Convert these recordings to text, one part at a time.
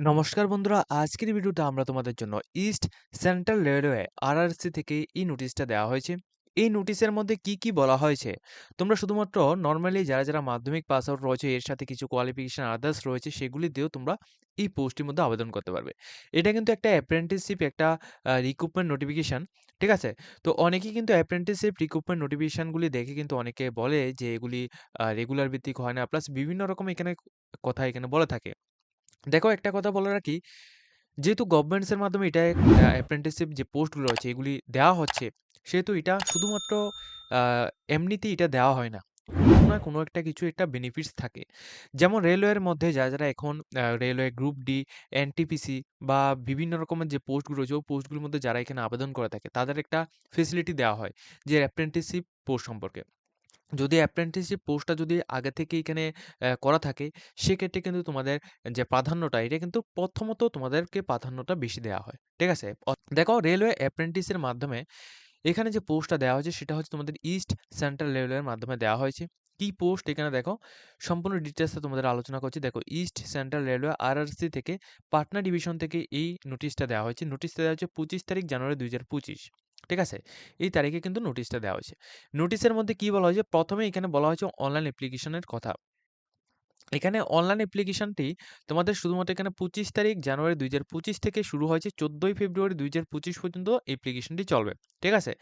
নমস্কার বন্ধুরা, আজকের ভিডিওটা আমরা তোমাদের জন্য ইস্ট সেন্ট্রাল রেলওয়ে আরআরসি থেকে এই নোটিশটা দেওয়া হয়েছে। এই নোটিশের মধ্যে কি কি বলা হয়েছে, তোমরা শুধুমাত্র নর্মালি যারা মাধ্যমিক পাস আউট রয়েছে, এর সাথে কিছু কোয়ালিফিকেশন আদার্স রয়েছে, সেগুলি দিয়েও তোমরা এই পোস্টটির মধ্যে আবেদন করতে পারবে। এটা কিন্তু একটা অ্যাপ্রেন্টিসশিপ, একটা রিক্রুটমেন্ট নোটিফিকেশন। ঠিক আছে? তো অনেকেই কিন্তু অ্যাপ্রেন্টিসশিপ রিক্রুটমেন্ট নোটিফিকেশনগুলি দেখে কিন্তু অনেকে বলে যে এগুলি রেগুলার ভিত্তিক হয় না, প্লাস বিভিন্ন রকম এখানে কথা এখানে বলে থাকে। দেখো, একটা কথা বলে রাখি, যেহেতু গভর্নমেন্টস এর মাধ্যমে এটা অ্যাপ্রেন্টিসশিপ যে পোস্টগুলো রয়েছে এগুলি দেওয়া হচ্ছে, সেহেতু এটা শুধুমাত্র আ এমনিতেই এটা দেওয়া হয় না। কোনো না কোনো একটা কিছু একটা বেনিফিটস থাকে। যেমন রেলওয়ের মধ্যে যারা এখন রেলওয়ে গ্রুপ ডি, এনটিপিসি বা বিভিন্ন রকমের যে পোস্টগুলো রয়েছে, ওই পোস্টগুলোর মধ্যে যারা এখানে আবেদন করে থাকে, তাদের একটা ফেসিলিটি দেওয়া হয় যে অ্যাপ্রেন্টিসশিপ পোস্ট সম্পর্কে। যদি অ্যাপ্রেন্টিসশিপ পোস্টটা যদি আগে থেকে এখানে করা থাকে, সেক্ষেত্রে কিন্তু তোমাদের যে প্রাধান্যটা, এটা কিন্তু প্রথমত তোমাদেরকে প্রাধান্যটা বেশি দেওয়া হয়। ঠিক আছে? দেখো, রেলওয়ে অ্যাপ্রেন্টিসের মাধ্যমে এখানে যে পোস্টটা দেওয়া হয়েছে সেটা হচ্ছে তোমাদের ইস্ট সেন্ট্রাল রেলওয়ের মাধ্যমে দেওয়া হয়েছে। কি পোস্ট এখানে দেখো, সম্পূর্ণ ডিটেইলসে তোমাদের আলোচনা করছি। দেখো, ইস্ট সেন্ট্রাল রেলওয়ে আরআরসি থেকে পাটনা ডিভিশন থেকে এই নোটিশটা দেওয়া হয়েছে। নোটিশটা দেওয়া হচ্ছে 25 তারিখ জানুয়ারি 2025। ঠিক আছে? এই তারিখে কিন্তু নোটিশটা দেওয়া হয়েছে। নোটিশের মধ্যে কি বলা হয়েছে? প্রথমে এখানে বলা হয়েছে অনলাইন অ্যাপ্লিকেশনের কথা। এখানে অনলাইন অ্যাপ্লিকেশনটি তোমাদের শুধুমাত্র এখানে 25 তারিখ জানুয়ারি 2025 থেকে শুরু হয়েছে, 14ই ফেব্রুয়ারি 2025 পর্যন্ত অ্যাপ্লিকেশনটি চলবে। ঠিক আছে?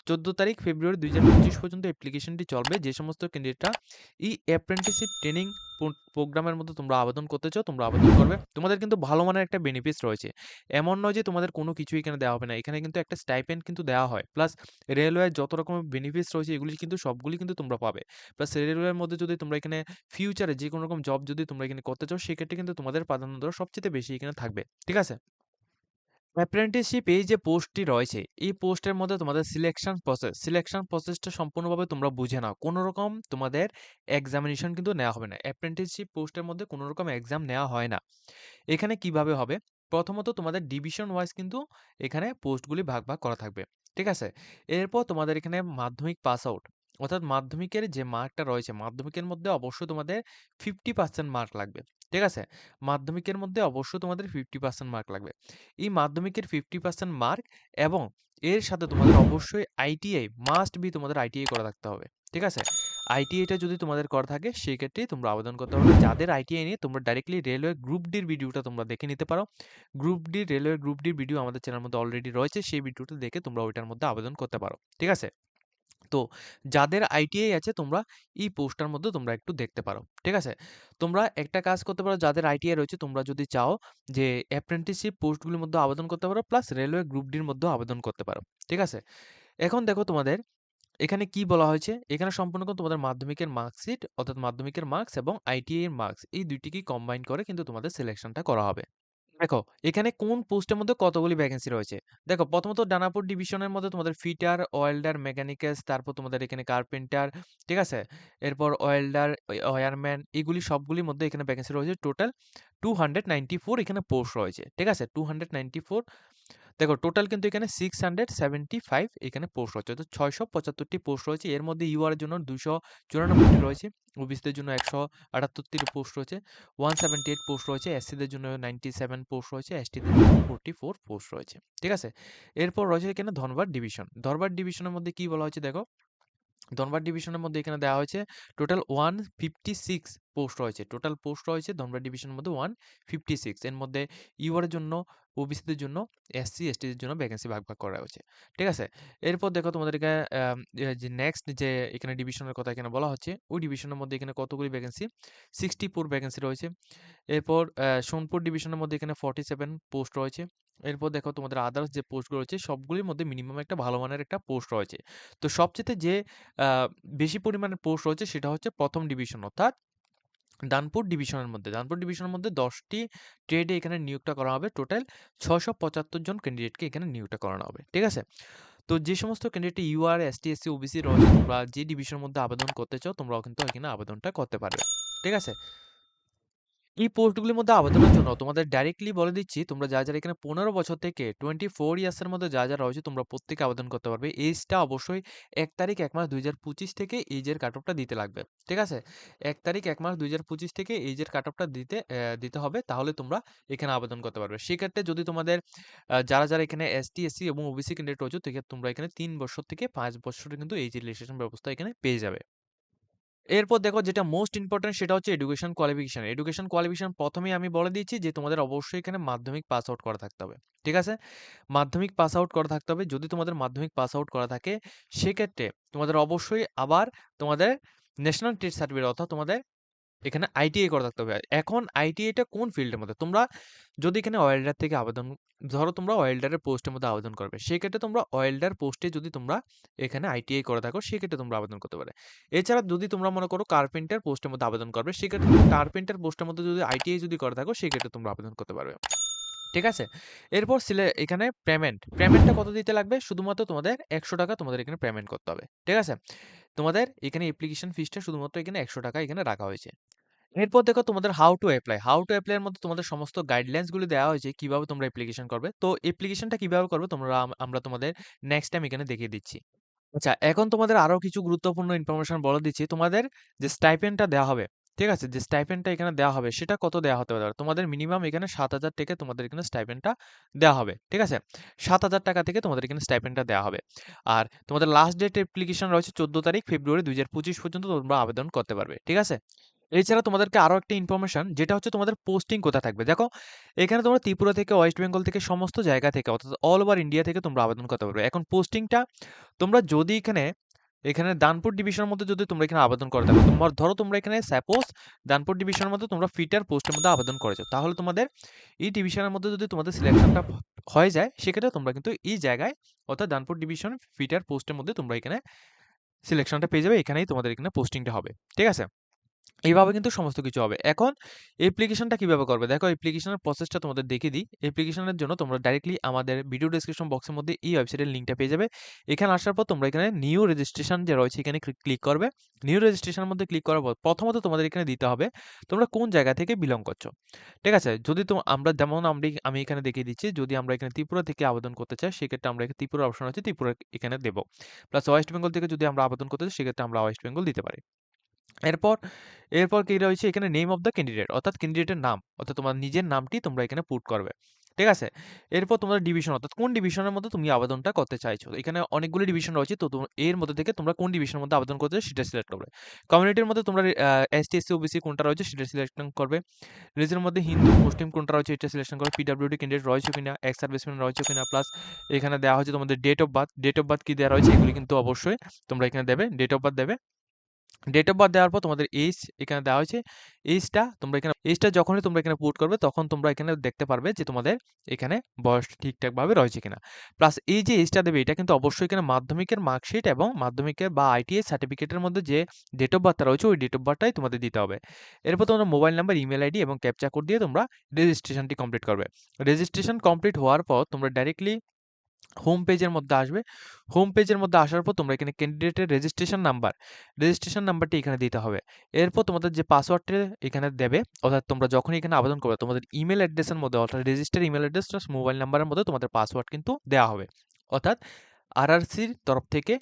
14 তারিখ ফেব্রুয়ারি 2025 পর্যন্ত অ্যাপ্লিকেশনটি চলবে। যে সমস্ত ক্যান্ডিডেটরা এই অ্যাপ্রেন্টিসশিপ ট্রেনিং প্রোগ্রামের মধ্যে তোমরা আবেদন করতে চাও, তোমরা আবেদন করবে। তোমাদের কিন্তু ভালো মানের একটা বেনিফিটস রয়েছে। এমন নয় যে তোমাদের কোনো কিছুই এখানে দেওয়া হবে না। এখানে কিন্তু একটা স্টাইপেন্ড কিন্তু দেওয়া হয়। প্লাস রেলওয়ের যত রকমের বেনিফিটস রয়েছে, এগুলি কিন্তু সবগুলি কিন্তু তোমরা পাবে। প্লাস রেলওয়ের মধ্যে যদি তোমরা এখানে ফিউচারে যেকোনো রকম জব যদি তোমরা এখানে করতে চাও, সেক্ষেত্রে কিন্তু তোমাদের প্রাধান্যটা সবচাইতে বেশি এখানে থাকবে। ঠিক আছে? অ্যাপ্রেন্টিসশিপ এই যে পোস্টটি রয়েছে, এই পোস্টের মধ্যে তোমাদের সিলেকশন প্রসেসটা সম্পূর্ণভাবে তোমরা বুঝে নাও। কোনো রকম তোমাদের এক্সামিনেশন কিন্তু নেওয়া হবে না। অ্যাপ্রেন্টিসশিপ পোস্টের মধ্যে কোনো রকম এক্সাম নেওয়া হয় না। এখানে কিভাবে হবে? প্রথমত তোমাদের ডিভিশন ওয়াইজ কিন্তু এখানে পোস্টগুলি ভাগ করা থাকবে। ঠিক আছে? এরপর তোমাদের এখানে মাধ্যমিক পাস আউট, অর্থাৎ মাধ্যমিকের যে মার্কটা রয়েছে, মাধ্যমিকের মধ্যে অবশ্যই তোমাদের 50% মার্ক লাগবে। ঠিক আছে? মাধ্যমিকের মধ্যে অবশ্যই তোমাদের 50% মার্ক লাগবে। এই মাধ্যমিকের 50% মার্ক এবং এর সাথে তোমাদের অবশ্যই আইটিআই মাস্ট বি, তোমাদের আইটিআই করা থাকতে হবে। ঠিক আছে? আইটিআইটা যদি তোমাদের করা থাকে, সেক্ষেত্রেই তোমরা আবেদন করতে পারবে। যাদের আইটিআই নেই, তোমরা ডাইরেক্টলি রেলওয়ে গ্রুপ ডির ভিডিওটা তোমরা দেখে নিতে পারো। রেলওয়ে গ্রুপ ডির ভিডিও আমাদের চ্যানেলের মধ্যে অলরেডি রয়েছে। সেই ভিডিওটা দেখে তোমরা ওইটার মধ্যে আবেদন করতে পারো। ঠিক আছে? তো যাদের আইটিআই আছে, তোমরা এই পোস্টটার মধ্যে তোমরা একটু দেখতে পারো। ঠিক আছে? তোমরা একটা কাজ করতে পারো, যাদের আইটিআই রয়েছে, তোমরা যদি চাও যে অ্যাপ্রেন্টিসশিপ পোস্টগুলির মধ্যে আবেদন করতে পারো, প্লাস রেলওয়ে গ্রুপ ডির মধ্যেও আবেদন করতে পারো। ঠিক আছে? এখন দেখো, তোমাদের এখানে কি বলা হয়েছে? এখানে সম্পূর্ণ করে তোমাদের মাধ্যমিকের মার্কশিট, অর্থাৎ মাধ্যমিকের মার্কস এবং আইটিআই এর মার্কস, এই ২ টিকেই কম্বাইন করে কিন্তু তোমাদের সিলেকশনটা করা হবে। দেখো, এখানে কোন পোস্টের মধ্যে কতগুলি ভ্যাকেন্সি রয়েছে। দেখো, প্রথমত দানাপুর ডিভিশনের মধ্যে তোমাদের ফিটার, ওয়েল্ডার, মেকানিক্যাস, তারপর তোমাদের এখানে কার্পেন্টার, ঠিক আছে? এরপর ওয়েল্ডার, ওয়্যারম্যান, এগুলি সবগুলির মধ্যে এখানে ভ্যাকেন্সি রয়েছে। টোটাল 294 এখানে পোস্ট রয়েছে। ঠিক আছে? 294। দেখো, টোটাল কিন্তু এখানে 675 এখানে পোস্ট রয়েছে। অর্থাৎ ৬৭৫ টি পোস্ট রয়েছে। এর মধ্যে ইউআর এর জন্য ২৯৪ টি রয়েছে। ওবিসিদের জন্য ১৭৮ টি পোস্ট রয়েছে। 178 পোস্ট রয়েছে। এসসিদের জন্য 97 পোস্ট রয়েছে। এসটিদের জন্য 44 পোস্ট রয়েছে। ঠিক আছে? এরপর রয়েছে এখানে ধনবাদ ডিভিশন। ধনবাদ ডিভিশনের মধ্যে কি বলা হয়েছে দেখো, ধনবাদ ডিভিশনের মধ্যে এখানে দেওয়া হয়েছে টোটাল 156 পোস্ট রয়েছে। টোটাল পোস্ট রয়েছে ধনবাদ ডিভিশনের মধ্যে 156। এর মধ্যে ইউআর এর জন্য, ওবিসিদের জন্য, এসসি, এসটিদের জন্য ভ্যাকেন্সি ভাগ করা হয়েছে। ঠিক আছে? এরপর দেখো, তোমাদের এখানে যে নেক্সট যে এখানে ডিভিশনের কথা এখানে বলা হচ্ছে, ওই ডিভিশনের মধ্যে এখানে কতগুলি ভ্যাকেন্সি? 64 ভ্যাকেন্সি রয়েছে। এরপর সোনপুর ডিভিশনের মধ্যে এখানে 47 পোস্ট রয়েছে। এরপর দেখো, তোমাদের আদার্স যে পোস্টগুলো রয়েছে, সবগুলির মধ্যে মিনিমাম একটা ভালো মানের একটা পোস্ট রয়েছে। তো সবচাইতে যে আ বেশি পরিমাণে পোস্ট রয়েছে, সেটা হচ্ছে ১ম ডিভিশন, অর্থাৎ দানপুর ডিভিশনের মধ্যে। দানপুর ডিভিশনের মধ্যে ১০ টি ট্রেডে এখানে নিয়োগটা করা হবে। টোটাল ৬৭৫ জন ক্যান্ডিডেটকে এখানে নিয়োগটা করানো হবে। ঠিক আছে? তো যে সমস্ত candidate UR, ST, SC, OBC রয়েছে, তোমরা যে ডিভিশনের মধ্যে আবেদন করতে চাও, তোমরাও কিন্তু এখানে আবেদনটা করতে পারবে। ঠিক আছে? এই পোস্টগুলির মধ্যে আবেদনের জন্য তোমাদের ডাইরেক্টলি বলে দিচ্ছি, তোমরা যারা এখানে 15 বছর থেকে 24 ইয়ার্স এর মধ্যে যারা রয়েছে তোমরা প্রত্যেকে আবেদন করতে পারবে। এজটা অবশ্যই ১ তারিখ ১ মাস ২০২৫ থেকে এজের কাট অফটা দিতে লাগবে। ঠিক আছে? ১ তারিখ ১ মাস ২০২৫ থেকে এজের কাট অফটা দিতে হবে, তাহলে তোমরা এখানে আবেদন করতে পারবে। সেক্ষেত্রে যদি তোমাদের যারা এখানে এসটি, এসসি এবং ওবিসি ক্যান্ডিডেট রয়েছে, তোমরা এখানে ৩ বছর থেকে ৫ বছরের কিন্তু এজ রিল্যাক্সেশন ব্যবস্থা এখানে পেয়ে যাবে। এরপর দেখো যেটা মোস্ট ইম্পোর্টেন্ট সেটা হচ্ছে এডুকেশন কোয়ালিফিকেশন। এডুকেশন কোয়ালিফিকেশন ১ম এই আমি বলে দিয়েছি যে তোমাদের অবশ্যই এখানে মাধ্যমিক পাস আউট করা থাকতে হবে। ঠিক আছে? মাধ্যমিক পাস আউট করা থাকতে হবে। যদি তোমাদের মাধ্যমিক পাস আউট করা থাকে, সেক্ষেত্রে তোমাদের অবশ্যই আবার তোমাদের ন্যাশনাল ট্রেড সার্টিফিকেট অর্থাৎ তোমাদের এখানে আইটিআই করা থাকতে হবে। এখন আইটিআইটা কোন ফিল্ডের মধ্যে? তোমরা যদি এখানে ওয়েল্ডার থেকে আবেদন, ধরো তোমরা ওয়েল্ডারের পোস্টের মধ্যে আবেদন করবে। সেক্ষেত্রে তোমরা ওয়েল্ডার পোস্টে যদি তোমরা এখানে আইটিআই করে থাকো, সেক্ষেত্রে তোমরা আবেদন করতে পারে। এছাড়া যদি তোমরা মনে করো কার্পেন্টার পোস্টের মধ্যে আবেদন করবে, সেক্ষেত্রে তুমি কার্পেন্টার পোস্টের মধ্যে যদি আইটিআই যদি করে থাকো, সেক্ষেত্রে তোমরা আবেদন করতে পারবে। ঠিক আছে? এরপর এখানে পেমেন্টটা কত দিতে লাগবে? শুধুমাত্র তোমাদের ৳১০০ তোমাদের এখানে পেমেন্ট করতে হবে। ঠিক আছে? তোমাদের এখানে অ্যাপ্লিকেশন ফিসটা শুধুমাত্র এখানে ৳১০০ এখানে রাখা হয়েছে। এরপর দেখো তোমাদের হাউ টু অ্যাপ্লাই এর মধ্যে তোমাদের সমস্ত গাইডলাইনস গুলি দেওয়া হয়েছে কিভাবে তোমরা অ্যাপ্লিকেশন করবে। তো অ্যাপ্লিকেশনটা কিভাবে করবে আমরা তোমাদের নেক্সট টাইম এখানে দেখিয়ে দিচ্ছি। আচ্ছা, এখন তোমাদের আরো কিছু গুরুত্বপূর্ণ ইনফরমেশন বলে দিচ্ছি। তোমাদের যে স্টাইপেন্ডটা দেওয়া হবে, ঠিক আছে? যে স্টাইপেন্ডটা এখানে দেওয়া হবে সেটা কত দেওয়া হতে পারে? তোমাদের মিনিমাম এখানে ৳৭,০০০ তোমাদের এখানে স্টাইপেন্ডটা দেওয়া হবে। ঠিক আছে? ৳৭,০০০ থেকে তোমাদের এখানে স্টাইপেন্ডটা দেওয়া হবে। আর তোমাদের লাস্ট ডেট অ্যাপ্লিকেশন রয়েছে ১৪ তারিখ ফেব্রুয়ারি ২০২৫ পর্যন্ত তোমরা আবেদন করতে পারবে। ঠিক আছে? এছাড়া তোমাদেরকে আরো একটা ইনফরমেশন যেটা হচ্ছে তোমাদের পোস্টিং কোথায় থাকবে। দেখো, এখানে তোমরা ত্রিপুরা থেকে, ওয়েস্ট বেঙ্গল থেকে সমস্ত জায়গা থেকে অর্থাৎ অল ওভার ইন্ডিয়া থেকে তোমরা আবেদন করতে পারবে। এখন পোস্টিংটা তোমরা যদি এখানে দানপুর ডিভিশনের মধ্যে যদি তোমরা এখানে আবেদন করে থাকো, ধরো তোমরা এখানে সাপোজ দানপুর ডিভিশনের মধ্যে তোমরা ফিটার পোস্টের মধ্যে আবেদন করেছো, তাহলে তোমাদের এই ডিভিশনের মধ্যে যদি তোমাদের সিলেকশনটা হয়ে যায়, সেক্ষেত্রে তোমরা কিন্তু এই জায়গায় অর্থাৎ দানপুর ডিভিশন ফিটার পোস্টের মধ্যে তোমরা এখানে সিলেকশনটা পেয়ে যাবে। এখানেই তোমাদের এখানে পোস্টিংটা হবে। ঠিক আছে? এইভাবে কিন্তু সমস্ত কিছু হবে। এখন অ্যাপ্লিকেশনটা কিভাবে করবে? দেখো, অ্যাপ্লিকেশনের প্রসেসটা তোমাদের দেখিয়ে দিই। অ্যাপ্লিকেশনের জন্য তোমরা ডাইরেক্টলি আমাদের ভিডিও ডেসক্রিপশন বক্সের মধ্যে এই ওয়েবসাইটের লিঙ্কটা পেয়ে যাবে। এখানে আসার পর তোমরা এখানে নিউ রেজিস্ট্রেশন যে রয়েছে এখানে ক্লিক করবে। নিউ রেজিস্ট্রেশনের মধ্যে ক্লিক করার পর প্রথমত তোমাদের এখানে দিতে হবে তোমরা কোন জায়গা থেকে বিলং করছো। ঠিক আছে? যদি আমরা যেমন আমি এখানে দেখিয়ে দিচ্ছি, যদি আমরা এখানে ত্রিপুরা থেকে আবেদন করতে চাই, সেক্ষেত্রে আমরা এখানে ত্রিপুরা অপশন আছে, ত্রিপুরা এখানে দেব। প্লাস ওয়েস্ট বেঙ্গল থেকে যদি আমরা আবেদন করতে চাই, সেক্ষেত্রে আমরা ওয়েস্ট বেঙ্গল দিতে পারি। এরপর এরপর কি রয়েছে এখানে নেম অফ দ্য ক্যান্ডিডেট অর্থাৎ ক্যান্ডিডেটের নাম অর্থাৎ তোমার নিজের নামটি তোমরা এখানে পুট করবে। ঠিক আছে? এরপর তোমাদের ডিভিশন অর্থাৎ কোন ডিভিশনের মধ্যে তুমি আবেদনটা করতে চাইছো। এখানে অনেকগুলো ডিভিশন রয়েছে, তো এর মধ্যে থেকে তোমরা কোন ডিভিশনের মধ্যে আবেদন করতে চাও সেটা সিলেক্ট করবে। কমিউনিটির মধ্যে তোমরা এসটি, এসসি, ওবিসি কোনটা রয়েছে সেটা সিলেকশন করবে। রিলিজনের মধ্যে হিন্দু, মুসলিম কোনটা রয়েছে এটা সিলেকশন করবে। পিডব্লিউডি ক্যান্ডিডেট রয়েছে কিনা, এক্স সার্ভিসম্যান রয়েছে কিনা, প্লাস এখানে দেওয়া হয়েছে তোমাদের ডেট অফ বার্থ কি দেওয়া রয়েছে এগুলি কিন্তু অবশ্যই তোমরা এখানে দেবে, ডেট অফ বার্থ দেবে। ডেট অফ বার্থ দেওয়ার পর তোমাদের এইজ এখানে দেওয়া হয়েছে। এইজটা যখনই তোমরা এখানে পুট করবে, তখন তোমরা এখানে দেখতে পারবে যে তোমাদের এখানে বয়স ঠিকঠাকভাবে রয়েছে কিনা। প্লাস এই যে এইজটা দেবে এটা কিন্তু অবশ্যই এখানে মাধ্যমিকের মার্কশিট এবং মাধ্যমিকের বা আইটিআই সার্টিফিকেটের মধ্যে যে ডেট অফ বার্থটা রয়েছে ওই ডেট অফ বার্থটাই তোমাদের দিতে হবে। এরপর তোমরা মোবাইল নাম্বার, ইমেল আইডি এবং ক্যাপচা কোড দিয়ে তোমরা রেজিস্ট্রেশনটি কমপ্লিট করবে। রেজিস্ট্রেশন কমপ্লিট হওয়ার পর তোমরা ডাইরেক্টলি হোম পেজের মধ্যে আসবে। হোম পেজের মধ্যে আসার পর তোমরা এখানে ক্যান্ডিডেটের রেজিস্ট্রেশন নাম্বারটি এখানে দিতে হবে। এরপর তোমাদের যে পাসওয়ার্ডটা এখানে দেবে, অর্থাৎ তোমরা যখনই এখানে আবেদন করবে তোমাদের ইমেল অ্যাড্রেসের মধ্যে অর্থাৎ register email address plus mobile নাম্বারের মধ্যে তোমাদের পাসওয়ার্ড কিন্তু দেওয়া হবে। অর্থাৎ আরআরসির তরফ থেকে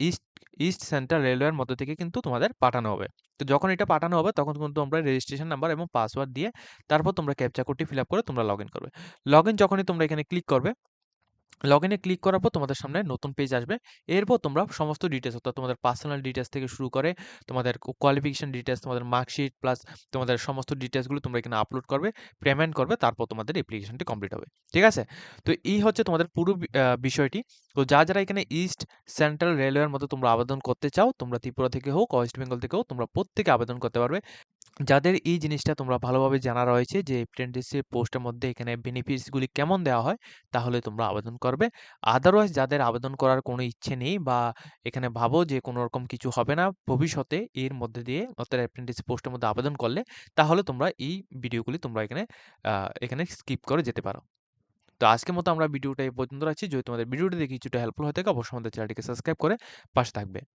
ইস্ট ইস্ট সেন্ট্রাল রেলওয়ের মধ্য থেকে কিন্তু তোমাদের পাঠানো হবে। তো যখন এটা পাঠানো হবে তখন কিন্তু তোমরা রেজিস্ট্রেশন নাম্বার এবং পাসওয়ার্ড দিয়ে তারপর তোমরা ক্যাপচা কোডটি ফিল আপ করে তোমরা লগ ইন করবে। লগ ইন যখনই তোমরা এখানে ক্লিক করবে, লগইনে ক্লিক করার পর তোমাদের সামনে নতুন পেজ আসবে। এরপর তোমরা সমস্ত ডিটেইলস অর্থাৎ তোমাদের পার্সোনাল ডিটেইলস থেকে শুরু করে তোমাদের কোয়ালিফিকেশন ডিটেইলস, তোমাদের মার্কশিট প্লাস তোমাদের সমস্ত ডিটেইলসগুলো তোমরা এখানে আপলোড করবে, পেমেন্ট করবে, তারপর তোমাদের অ্যাপ্লিকেশনটি কমপ্লিট হবে। ঠিক আছে? তো এই হচ্ছে তোমাদের পুরো বিষয়টি। তো যারা এখানে ইস্ট সেন্ট্রাল রেলওয়ের মতো তোমরা আবেদন করতে চাও, তোমরা ত্রিপুরা থেকে হোক, ওয়েস্ট বেঙ্গল থেকে হোক, তোমরা প্রত্যেকে আবেদন করতে পারবে। যাদের এই জিনিসটা তোমরা ভালোভাবে জানা রয়েছে যে অ্যাপ্রেন্টিসশিপ পোস্টের মধ্যে এখানে বেনিফিটস গুলি কেমন দেওয়া হয়, তাহলে তোমরা আবেদন করবে। আদারওয়াইজ যাদের আবেদন করার কোনো ইচ্ছে নেই বা এখানে ভাবো যে কোনো রকম কিছু হবে না ভবিষ্যতে এর মধ্যে দিয়ে অর্থাৎ অ্যাপ্রেন্টিসশিপ পোস্টের মধ্যে আবেদন করলে, তাহলে তোমরা এই ভিডিওগুলি তোমরা এখানে স্কিপ করে যেতে পারো। তো আজকের মতো আমরা ভিডিওটা এই পর্যন্ত রাখছি। যদি তোমাদের ভিডিওটি দেখে কিছুটা হেল্পফুল হয়ে থাকে, অবশ্যই আমাদের চ্যানেলটিকে সাবস্ক্রাইব করে পাশে থাকবে।